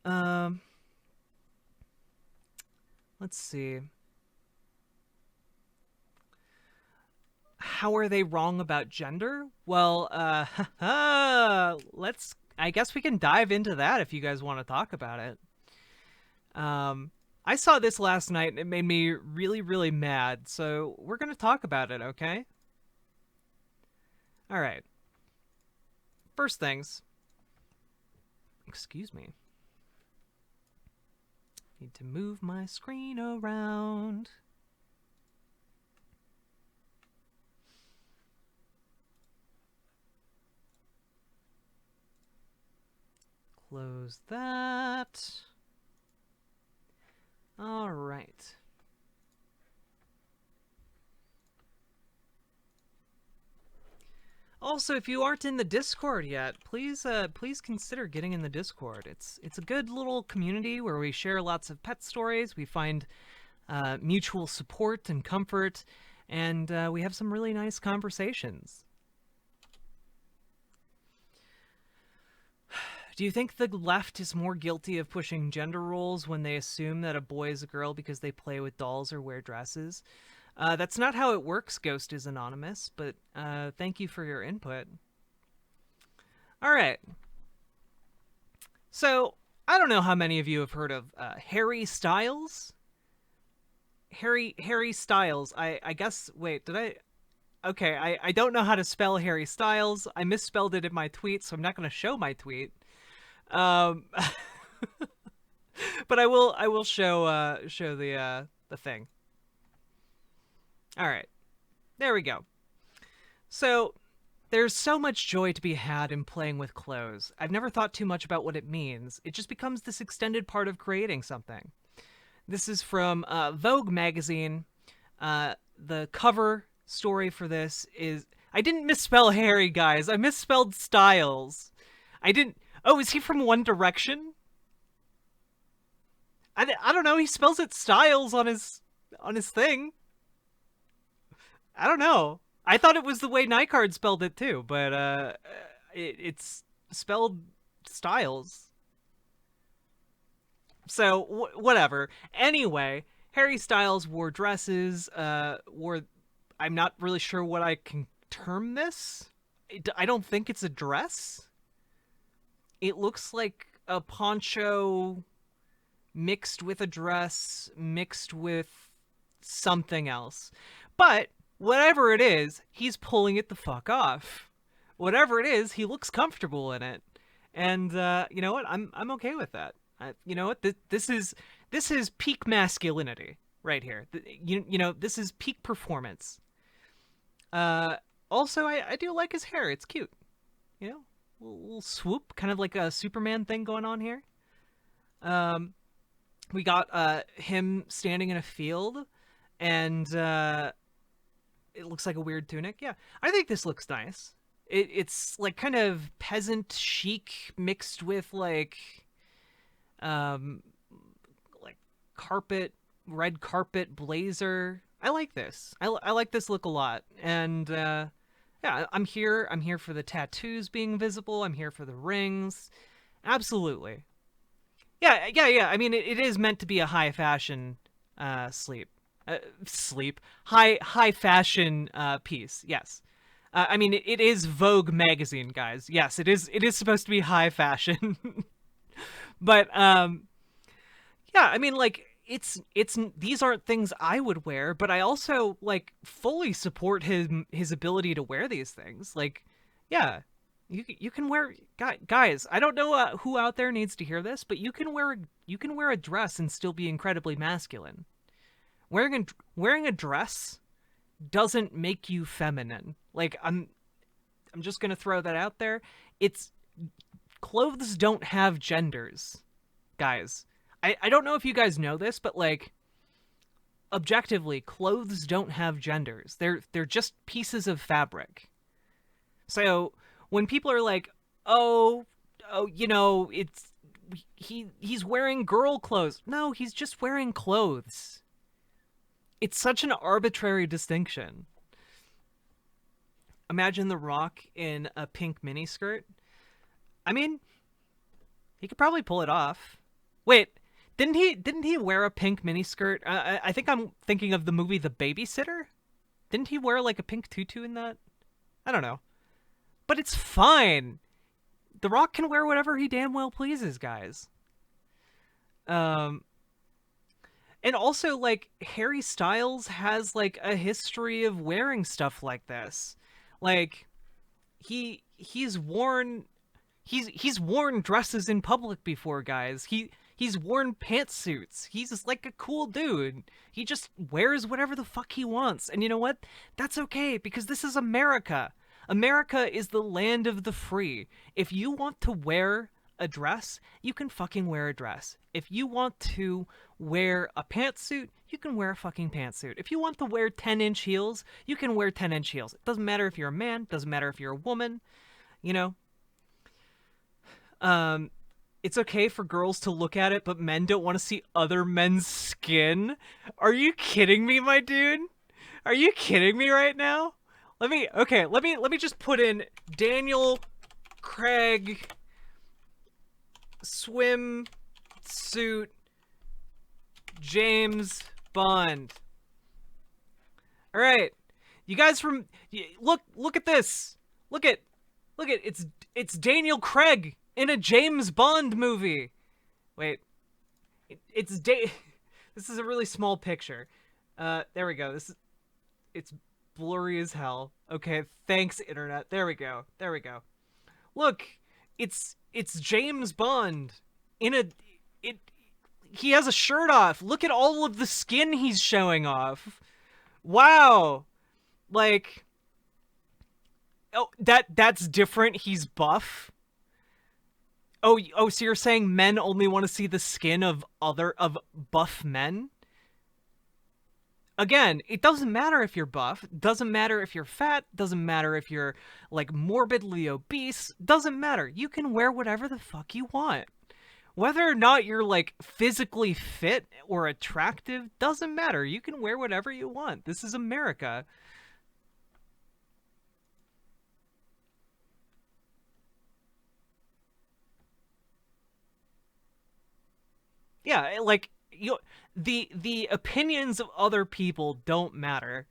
Um, let's see. How are they wrong about gender? Well, let's. I guess we can dive into that if you guys want to talk about it. Um, I saw this last night and it made me really, really mad. So we're gonna talk about it, okay? All right. First things. Excuse me. Need to move my screen around. Close that. All right. Also, if you aren't in the Discord yet, please consider getting in the Discord. It's a good little community where we share lots of pet stories. We find mutual support and comfort, and we have some really nice conversations. Do you think the left is more guilty of pushing gender roles when they assume that a boy is a girl because they play with dolls or wear dresses? That's not how it works, Ghost is Anonymous, but thank you for your input. All right. So, I don't know how many of you have heard of Harry Styles. Harry Styles. I guess, wait, did I? Okay, I don't know how to spell Harry Styles. I misspelled it in my tweet, so I'm not going to show my tweet. Um, but I will show the thing. All right. There we go. So, there's so much joy to be had in playing with clothes. I've never thought too much about what it means. It just becomes this extended part of creating something. This is from Vogue magazine. The cover story for this is... I didn't misspell Harry, guys. I misspelled Styles. I didn't... Oh, is he from One Direction? I don't know. He spells it Styles on his thing. I don't know. I thought it was the way Nycard spelled it too, but it's spelled Styles. So whatever. Anyway, Harry Styles wore dresses. Wore. I'm not really sure what I can term this. I don't think it's a dress. It looks like a poncho mixed with a dress, mixed with something else. But whatever it is, he's pulling it the fuck off. Whatever it is, he looks comfortable in it, and you know what? I'm okay with that. You know what? This is peak masculinity right here. You know this is peak performance. Also, I do like his hair. It's cute. You know, little swoop, kind of like a Superman thing going on here. Um, we got him standing in a field, and it looks like a weird tunic. Yeah, I think this looks nice. It's like kind of peasant chic mixed with um, like red carpet blazer. I like this. I like this look a lot, and yeah, I'm here. I'm here for the tattoos being visible. I'm here for the rings. Absolutely. Yeah. I mean, it is meant to be a high fashion sleep. Sleep high fashion piece. Yes. I mean, it is Vogue magazine, guys. Yes, it is supposed to be high fashion. But yeah, I mean, like it's these aren't things I would wear, but I also like fully support his ability to wear these things. Like, yeah, you can wear guys. I don't know who out there needs to hear this, but you can wear a dress and still be incredibly masculine. Wearing a dress doesn't make you feminine. Like I'm just gonna throw that out there. It's clothes don't have genders, guys. I don't know if you guys know this, but like objectively, clothes don't have genders. They're just pieces of fabric. So when people are like, oh, it's he's wearing girl clothes. No, he's just wearing clothes. It's such an arbitrary distinction. Imagine The Rock in a pink miniskirt. I mean, he could probably pull it off. Wait, didn't he wear a pink miniskirt? I think I'm thinking of the movie The Babysitter. Didn't he wear like a pink tutu in that? I don't know. But it's fine. The Rock can wear whatever he damn well pleases, guys. Um and also like Harry Styles has like a history of wearing stuff like this. Like he's worn he's worn dresses in public before, guys. He's worn pantsuits. He's just like a cool dude. He just wears whatever the fuck he wants. And you know what? That's okay, because this is America. America is the land of the free. If you want to wear a dress, you can fucking wear a dress. If you want to wear a pantsuit, you can wear a fucking pantsuit. If you want to wear 10-inch heels, you can wear 10-inch heels. It doesn't matter if you're a man, doesn't matter if you're a woman, you know? It's okay for girls to look at it, but men don't want to see other men's skin. Are you kidding me, my dude? Are you kidding me right now? Let me just put in Daniel Craig swimsuit James Bond. All right. You guys look at this. Look at it's Daniel Craig in a James Bond movie. Wait. This is a really small picture. There we go. It's blurry as hell. Okay, thanks internet. There we go. Look, it's James Bond in he has a shirt off. Look at all of the skin he's showing off. Wow. Like, oh, that's different. He's buff. Oh, so you're saying men only want to see the skin of buff men? Again, it doesn't matter if you're buff, doesn't matter if you're fat, doesn't matter if you're like morbidly obese, doesn't matter. You can wear whatever the fuck you want. Whether or not you're like physically fit or attractive doesn't matter. You can wear whatever you want. This is America. Yeah, like the opinions of other people don't matter.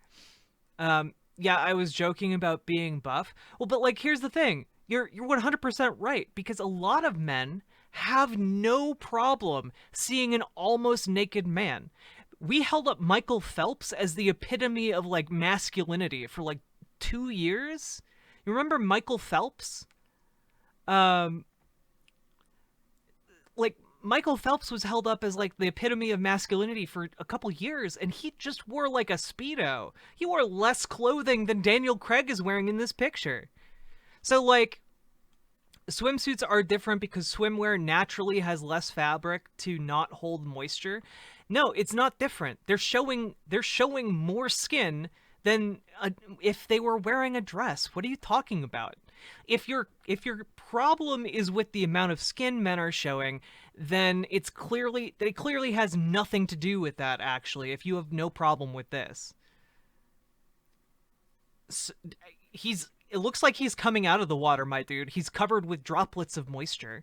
Yeah, I was joking about being buff. Well, but like here's the thing. You're 100% right, because a lot of men have no problem seeing an almost naked man. We held up Michael Phelps as the epitome of like masculinity for like 2 years. You remember Michael Phelps? Um like Michael Phelps was held up as like the epitome of masculinity for a couple years, and he just wore like a Speedo. He wore less clothing than Daniel Craig is wearing in this picture. So like swimsuits are different because swimwear naturally has less fabric to not hold moisture. No, it's not different. They're showing more skin than if they were wearing a dress. What are you talking about? If your problem is with the amount of skin men are showing, then it clearly has nothing to do with that, actually, if you have no problem with this. So, it looks like he's coming out of the water, my dude. He's covered with droplets of moisture.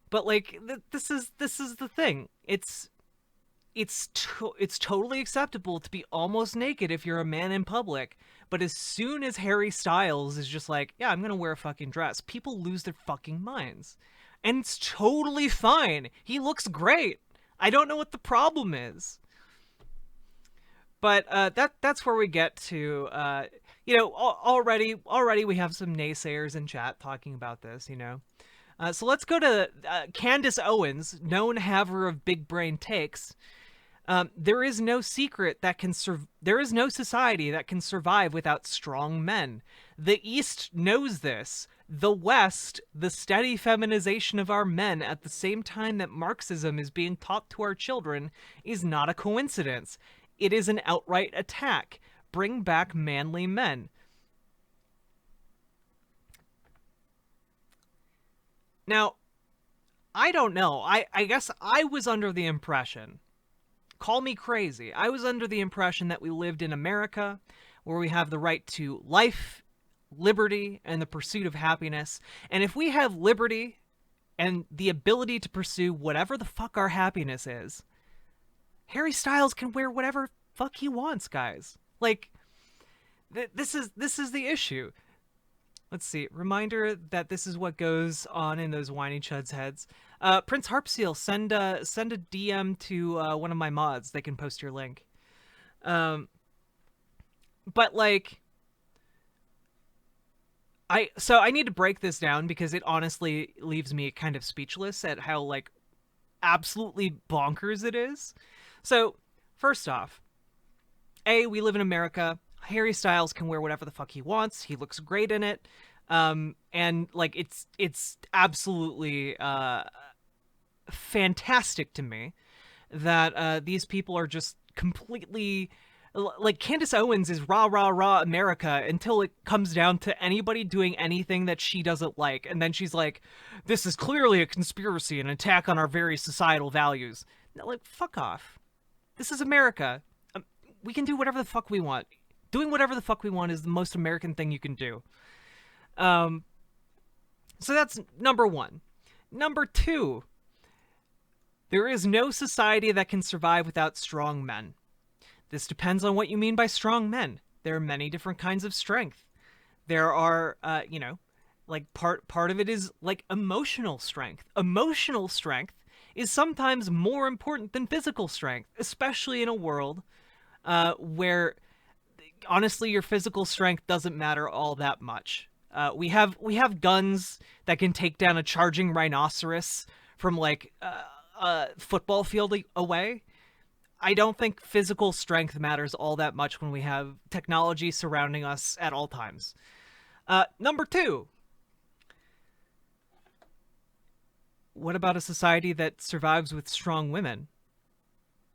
But like this is the thing. It's totally acceptable to be almost naked if you're a man in public, but as soon as Harry Styles is just like, yeah, I'm gonna wear a fucking dress, people lose their fucking minds. And it's totally fine. He looks great. I don't know what the problem is. But that's where we get to, already we have some naysayers in chat talking about this, you know. So let's go to Candace Owens, known haver of big brain takes. There is no secret that can there is no society that can survive without strong men. The East knows this. The West, the steady feminization of our men at the same time that Marxism is being taught to our children, is not a coincidence. It is an outright attack. Bring back manly men. Now, I don't know. I guess I was under the impression, call me crazy, I was under the impression that we lived in America, where we have the right to life, liberty, and the pursuit of happiness. And if we have liberty and the ability to pursue whatever the fuck our happiness is, Harry Styles can wear whatever fuck he wants, guys. Like, this is the issue. Let's see. Reminder that this is what goes on in those whiny chuds' heads. Prince Harpseal, send a DM to one of my mods. They can post your link. But like, I need to break this down because it honestly leaves me kind of speechless at how like absolutely bonkers it is. So first off, we live in America. Harry Styles can wear whatever the fuck he wants. He looks great in it. And like it's absolutely fantastic to me that these people are just completely like Candace Owens is rah rah rah America until it comes down to anybody doing anything that she doesn't like, and then she's like, this is clearly a conspiracy, an attack on our very societal values. No, like, fuck off. This is America. We can do whatever the fuck we want. Doing whatever the fuck we want is the most American thing you can do. So that's number one. Number two, there is no society that can survive without strong men. This depends on what you mean by strong men. There are many different kinds of strength. There are, like part of it is like emotional strength. Emotional strength is sometimes more important than physical strength, especially in a world where honestly your physical strength doesn't matter all that much. We have guns that can take down a charging rhinoceros from like a football field away. I don't think physical strength matters all that much when we have technology surrounding us at all times. Number two, what about a society that survives with strong women?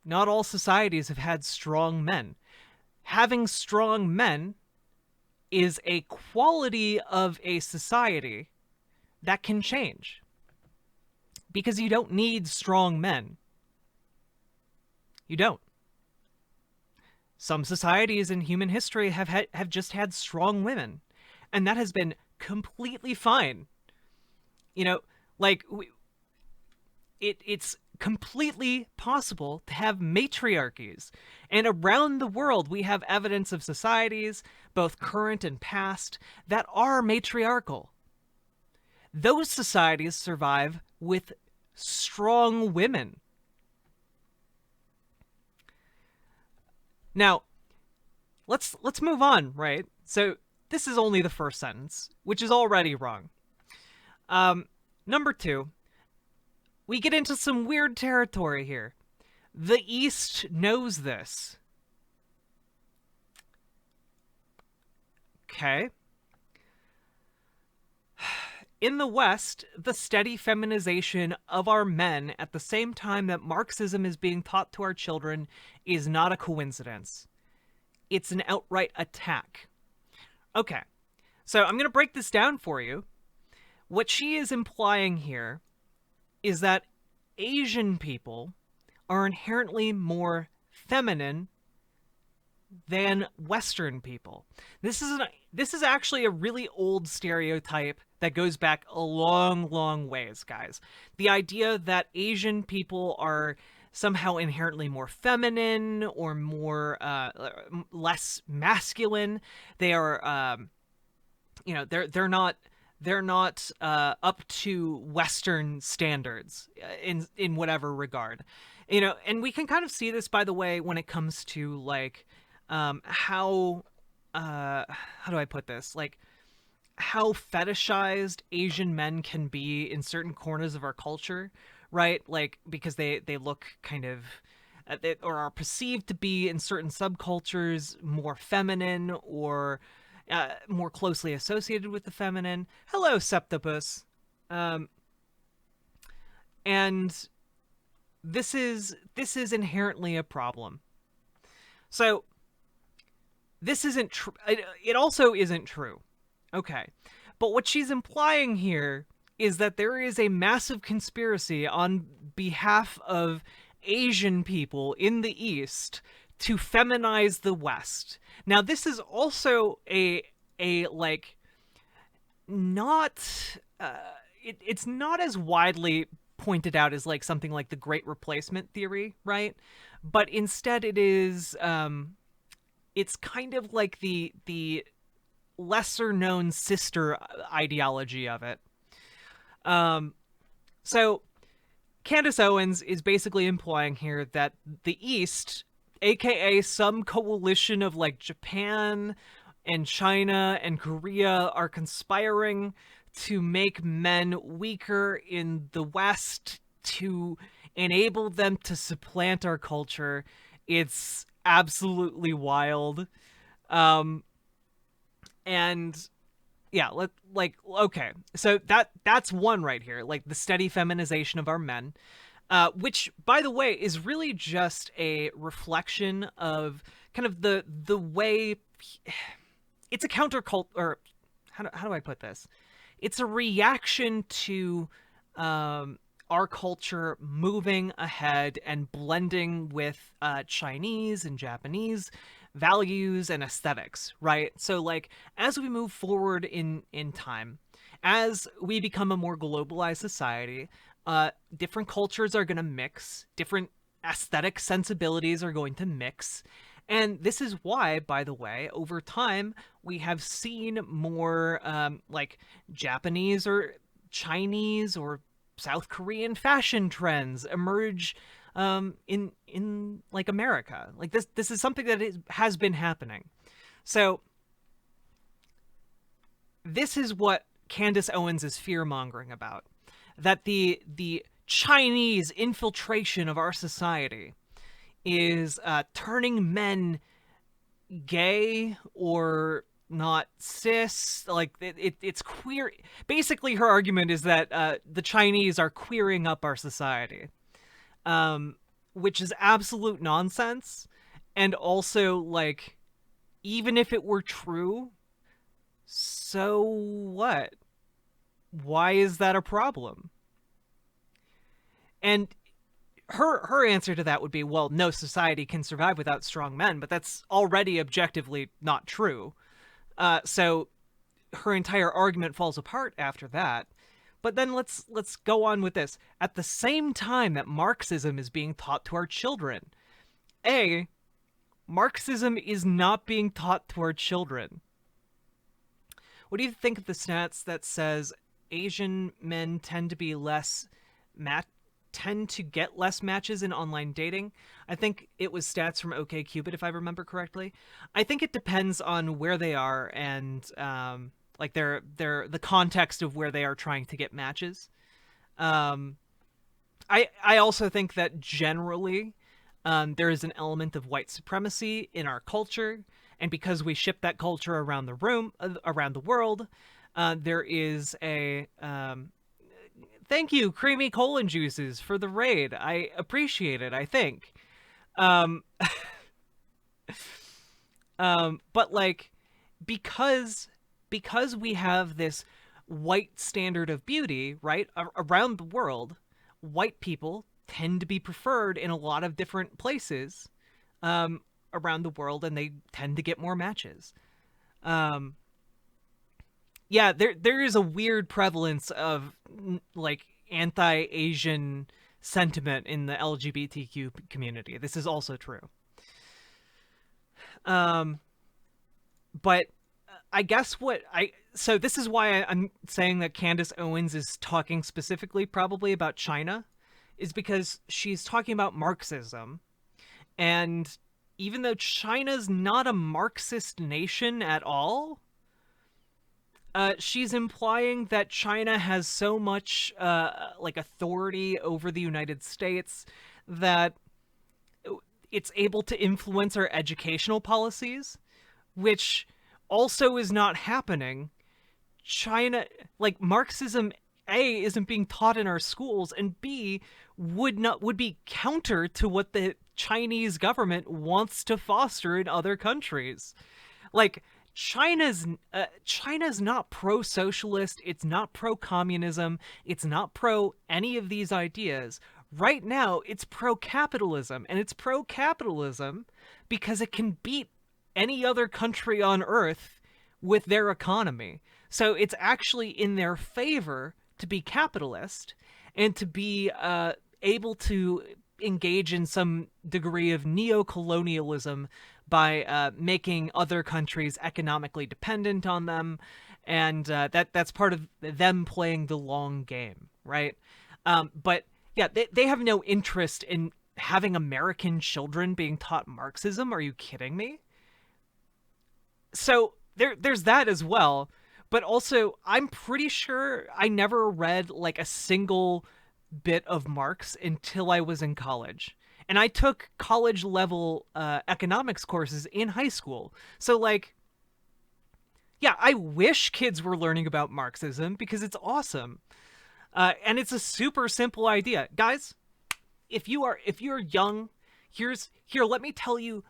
Not all societies have had strong men. Having strong men is a quality of a society that can change. Because you don't need strong men. You don't. Some societies in human history have just had strong women, and that has been completely fine. You know, like it's completely possible to have matriarchies, and around the world we have evidence of societies, both current and past, that are matriarchal. Those societies survive with strong women. Now, let's move on, right? So this is only the first sentence, which is already wrong. Number two, we get into some weird territory here. The East knows this. Okay. In the West, the steady feminization of our men at the same time that Marxism is being taught to our children is not a coincidence. It's an outright attack. Okay, so I'm going to break this down for you. What she is implying here is that Asian people are inherently more feminine than Western people. This is actually a really old stereotype that goes back a long, long ways, guys. The idea that Asian people are somehow inherently more feminine or more less masculine. They are, they're not up to Western standards in whatever regard. You know, and we can kind of see this, by the way, when it comes to like how do I put this? Like how fetishized Asian men can be in certain corners of our culture, right? Like because they look kind of or are perceived to be in certain subcultures more feminine or more closely associated with the feminine. Hello, Septopus. And this is inherently a problem. So this isn't true. It also isn't true. Okay. But what she's implying here is that there is a massive conspiracy on behalf of Asian people in the East to feminize the West. Now, this is also a like, not, it's not as widely pointed out as like something like the Great Replacement theory, right? But instead, it's kind of like the lesser known sister ideology of it. So Candace Owens is basically implying here that the East, aka some coalition of like Japan and China and Korea, are conspiring to make men weaker in the West to enable them to supplant our culture. It's absolutely wild. Um, and yeah, okay, so that's one right here, like the steady feminization of our men, which, by the way, is really just a reflection of kind of the way it's a countercult, or how do I put this? It's a reaction to our culture moving ahead and blending with Chinese and Japanese values and aesthetics, right? So like as we move forward in time, as we become a more globalized society, different cultures are going to mix, different aesthetic sensibilities are going to mix. And this is why, by the way, over time, we have seen more like Japanese or Chinese or South Korean fashion trends emerge in like America. Like this is something that has been happening. So this is what Candace Owens is fear-mongering about, that the Chinese infiltration of our society is turning men gay or not cis. Like it's queer. Basically, her argument is that the Chinese are queering up our society, which is absolute nonsense. And also, like, even if it were true, so what? Why is that a problem? And her answer to that would be, well, no society can survive without strong men, but that's already objectively not true. So her entire argument falls apart after that. But then let's go on with this. At the same time that Marxism is being taught to our children, Marxism is not being taught to our children. What do you think of the stats that says Asian men tend to be tend to get less matches in online dating? I think it was stats from OkCupid, if I remember correctly. I think it depends on where they are and like the context of where they are trying to get matches. I also think that generally there is an element of white supremacy in our culture, and because we ship that culture around the world, there is a thank you, Creamy Colon Juices, for the raid. I appreciate it, I think. But like, because we have this white standard of beauty, right, around the world, white people tend to be preferred in a lot of different places around the world, and they tend to get more matches. Yeah, there is a weird prevalence of like anti-Asian sentiment in the LGBTQ community. This is also true. But I guess so this is why I'm saying that Candace Owens is talking specifically probably about China, is because she's talking about Marxism. And even though China's not a Marxist nation at all, she's implying that China has so much like authority over the United States that it's able to influence our educational policies, which also is not happening. China, like, Marxism, A, isn't being taught in our schools, and B, would be counter to what the Chinese government wants to foster in other countries. Like, China's not pro-socialist, it's not pro-communism, it's not pro any of these ideas. Right now, it's pro-capitalism, and it's pro-capitalism because it can beat any other country on Earth with their economy. So it's actually in their favor to be capitalist and to be able to engage in some degree of neo-colonialism by making other countries economically dependent on them, and that's part of them playing the long game, right? But yeah, they have no interest in having American children being taught Marxism. Are you kidding me? So there's that as well. But also, I'm pretty sure I never read like a single bit of Marx until I was in college. And I took college level economics courses in high school. So, like, yeah, I wish kids were learning about Marxism because it's awesome. And it's a super simple idea. Guys, if you're young, here, let me tell you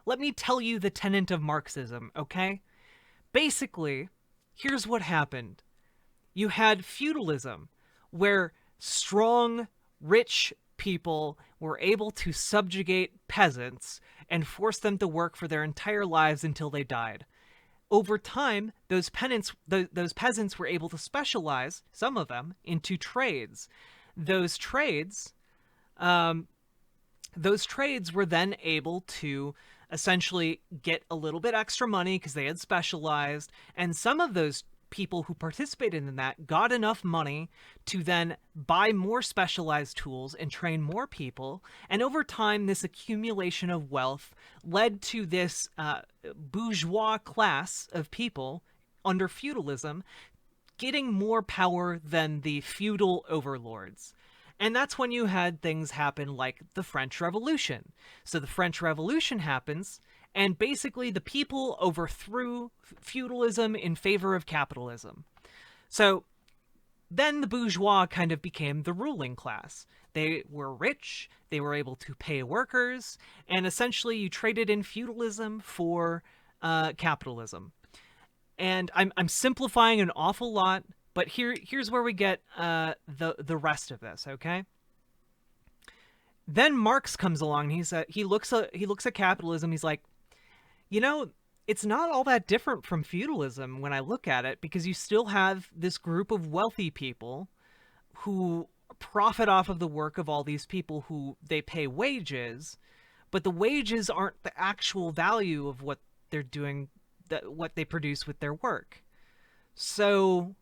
the tenet of Marxism, okay? Basically, here's what happened. You had feudalism, where strong, rich people were able to subjugate peasants and force them to work for their entire lives until they died. Over time, those peasants were able to specialize, some of them, into trades. Those trades, those trades were then able to essentially get a little bit extra money because they had specialized, and some of those people who participated in that got enough money to then buy more specialized tools and train more people. And over time, this accumulation of wealth led to this bourgeois class of people under feudalism getting more power than the feudal overlords. And that's when you had things happen like the French Revolution. So the French Revolution happens, and basically the people overthrew feudalism in favor of capitalism. So then the bourgeois kind of became the ruling class. They were rich, they were able to pay workers, and essentially you traded in feudalism for capitalism. And I'm simplifying an awful lot, but here's where we get the rest of this, okay? Then Marx comes along. He looks at capitalism. He's like, you know, it's not all that different from feudalism when I look at it, because you still have this group of wealthy people who profit off of the work of all these people who they pay wages, but the wages aren't the actual value of what they're doing, what they produce with their work. So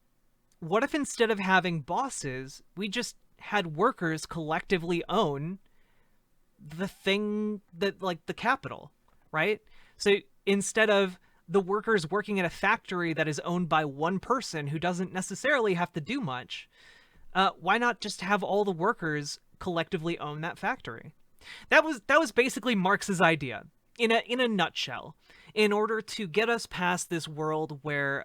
what if instead of having bosses, we just had workers collectively own the thing that, like, the capital, right? So instead of the workers working at a factory that is owned by one person who doesn't necessarily have to do much, why not just have all the workers collectively own that factory? That was basically Marx's idea in a nutshell. In order to get us past this world where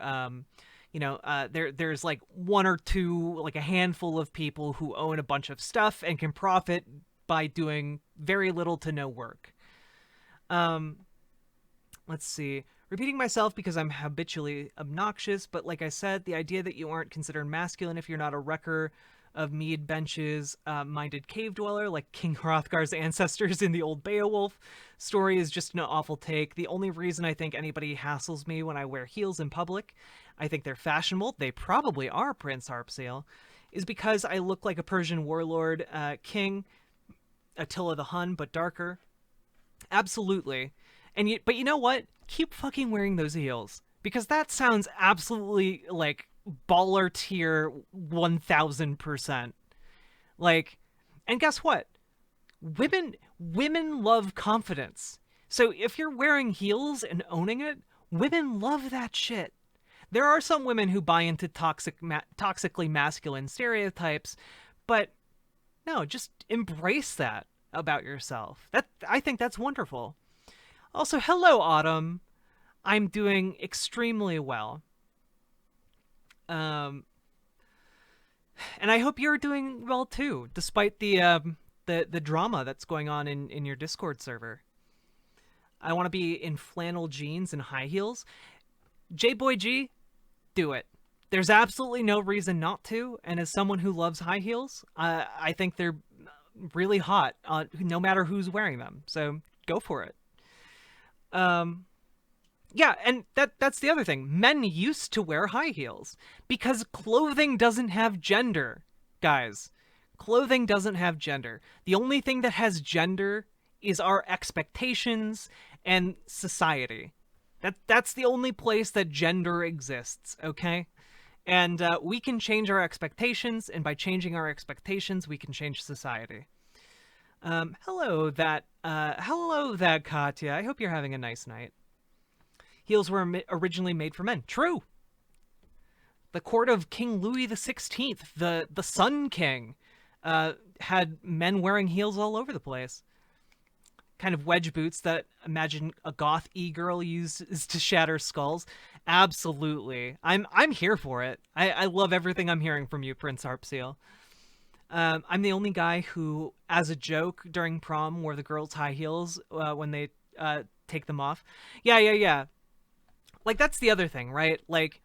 there's like one or two, like a handful of people who own a bunch of stuff and can profit by doing very little to no work. Let's see. Repeating myself because I'm habitually obnoxious, but like I said, the idea that you aren't considered masculine if you're not a wrecker of mead benches, minded cave dweller like King Hrothgar's ancestors in the old Beowulf story is just an awful take. The only reason I think anybody hassles me when I wear heels in public, I think they're fashionable, they probably are, Prince Harpsail, is because I look like a Persian warlord, king, Attila the Hun, but darker. Absolutely. But you know what? Keep fucking wearing those heels, because that sounds absolutely like baller tier 1000%. Like, and guess what? Women love confidence. So if you're wearing heels and owning it, women love that shit. There are some women who buy into toxically masculine stereotypes, but no, just embrace that about yourself. I think that's wonderful. Also, hello, Autumn. I'm doing extremely well. And I hope you're doing well too, despite the drama that's going on in your Discord server. I want to be in flannel jeans and high heels. J-Boy G, do it. There's absolutely no reason not to, and as someone who loves high heels, I think they're really hot, no matter who's wearing them, so go for it. Yeah, and that's the other thing. Men used to wear high heels because clothing doesn't have gender. guys, clothing doesn't have gender. The only thing that has gender is our expectations and society. That's the only place that gender exists, okay? And we can change our expectations, and by changing our expectations, we can change society. Hello, that Katya. I hope you're having a nice night. Heels were originally made for men. True. The court of King Louis XVI, the Sun King, had men wearing heels all over the place. Kind of wedge boots that imagine a goth e-girl uses to shatter skulls. Absolutely. I'm here for it. I love everything I'm hearing from you, Prince Harpseal. I'm the only guy who, as a joke during prom, wore the girls' high heels when they take them off. Yeah. Like, that's the other thing, right? Like,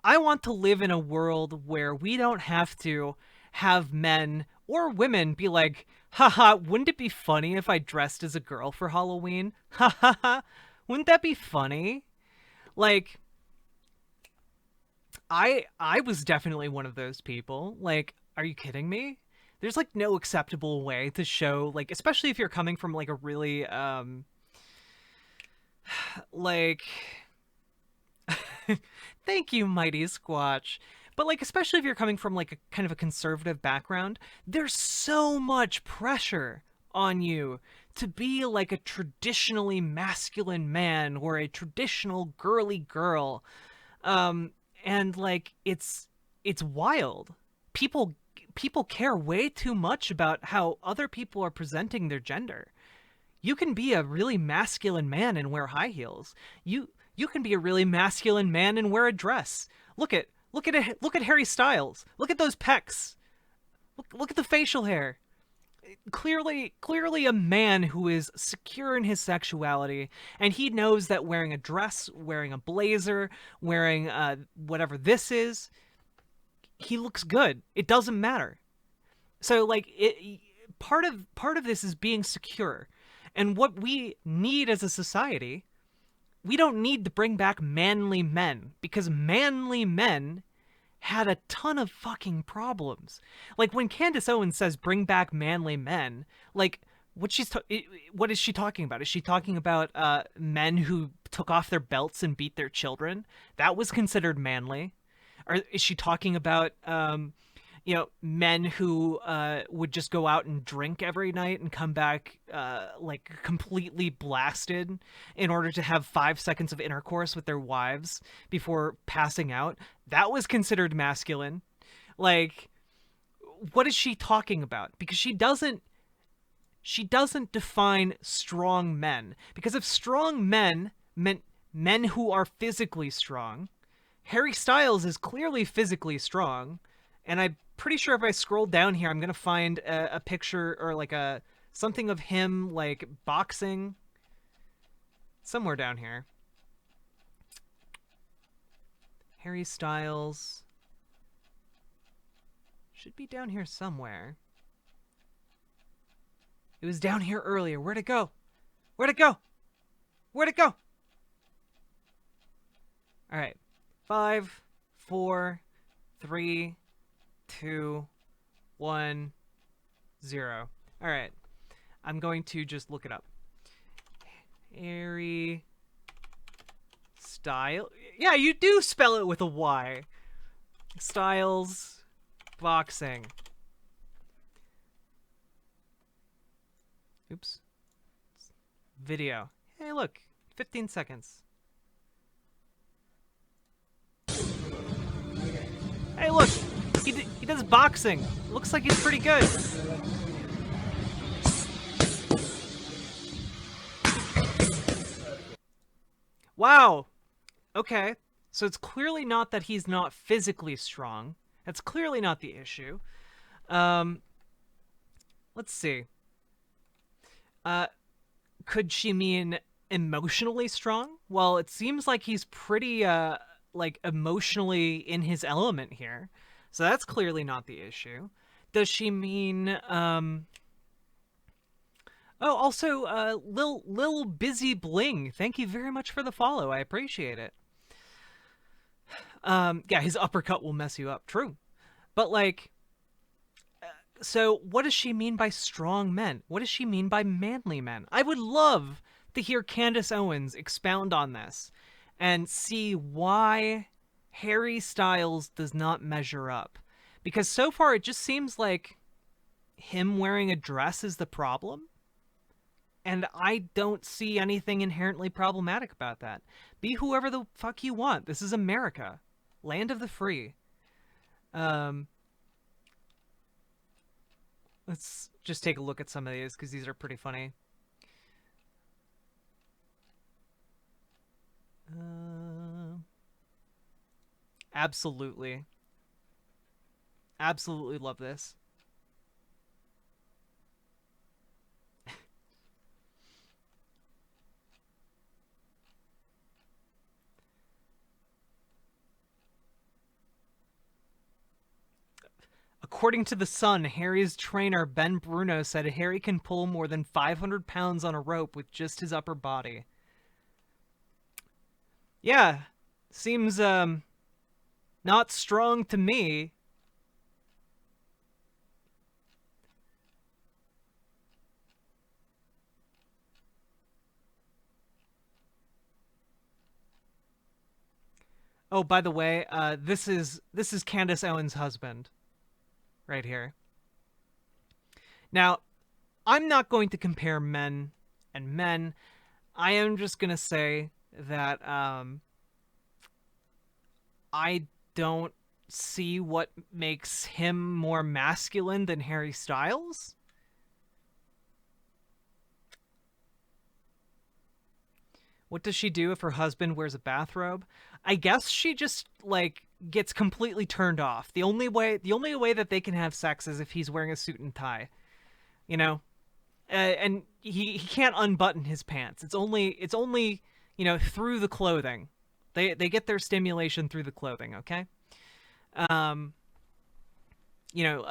I want to live in a world where we don't have to have men or women be like, haha, wouldn't it be funny if I dressed as a girl for Halloween? Haha, wouldn't that be funny? Like, I was definitely one of those people. Like, are you kidding me? There's like no acceptable way to show, like, especially if you're coming from like a really like thank you, Mighty Squatch. But like, especially if you're coming from like a kind of a conservative background, there's so much pressure on you to be like a traditionally masculine man or a traditional girly girl. And like, it's wild. People care way too much about how other people are presenting their gender. You can be a really masculine man and wear high heels. You can be a really masculine man and wear a dress. Look at Harry Styles. Look at those pecs. Look at the facial hair. Clearly a man who is secure in his sexuality, and he knows that wearing a dress, wearing a blazer, wearing whatever this is, he looks good. It doesn't matter. So like, part of this is being secure. And what we need as a society, we don't need to bring back manly men, because manly men had a ton of fucking problems. Like, when Candace Owens says bring back manly men, like, what is she talking about? Is she talking about men who took off their belts and beat their children? That was considered manly. Or is she talking about men who would just go out and drink every night and come back like completely blasted in order to have 5 seconds of intercourse with their wives before passing out? That was considered masculine. Like, what is she talking about? Because she doesn't define strong men. Because if strong men meant men who are physically strong, Harry Styles is clearly physically strong, and I'm pretty sure if I scroll down here, I'm gonna find a picture or like something of him like boxing somewhere down here. Harry Styles should be down here somewhere. It was down here earlier. Where'd it go? Where'd it go? Where'd it go? All right. 5, 4, 3, 2, 1, 0. All right. I'm going to just look it up. Harry Styles. Yeah, you do spell it with a Y. Styles boxing. Oops. Video. Hey, look. 15 seconds. Hey, look. He does boxing. Looks like he's pretty good. Wow. Okay. So it's clearly not that he's not physically strong. That's clearly not the issue. Let's see. Could she mean emotionally strong? Well, it seems like he's pretty, like, emotionally in his element here. So that's clearly not the issue. Does she mean, oh, also, Lil Busy Bling. Thank you very much for the follow. I appreciate it. Yeah, his uppercut will mess you up. True. But, like, So, what does she mean by strong men? What does she mean by manly men? I would love to hear Candace Owens expound on this and see why Harry Styles does not measure up. Because so far it just seems like him wearing a dress is the problem. And I don't see anything inherently problematic about that. Be whoever the fuck you want. This is America, land of the free. Um, let's just take a look at some of these because these are pretty funny. Absolutely. Absolutely love this. According to The Sun, Harry's trainer Ben Bruno said Harry can pull more than 500 pounds on a rope with just his upper body. Yeah, seems not strong to me. Oh, by the way, this is Candace Owens' husband right here. Now, I'm not going to compare men and men. I am just going to say that I don't see what makes him more masculine than Harry Styles. What does she do if her husband wears a bathrobe? I guess she just like gets completely turned off. The only way that they can have sex is if he's wearing a suit and tie. You know, and he can't unbutton his pants. It's only through the clothing. They get their stimulation through the clothing. Okay. Um, you know,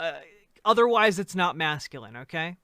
otherwise it's not masculine. Okay.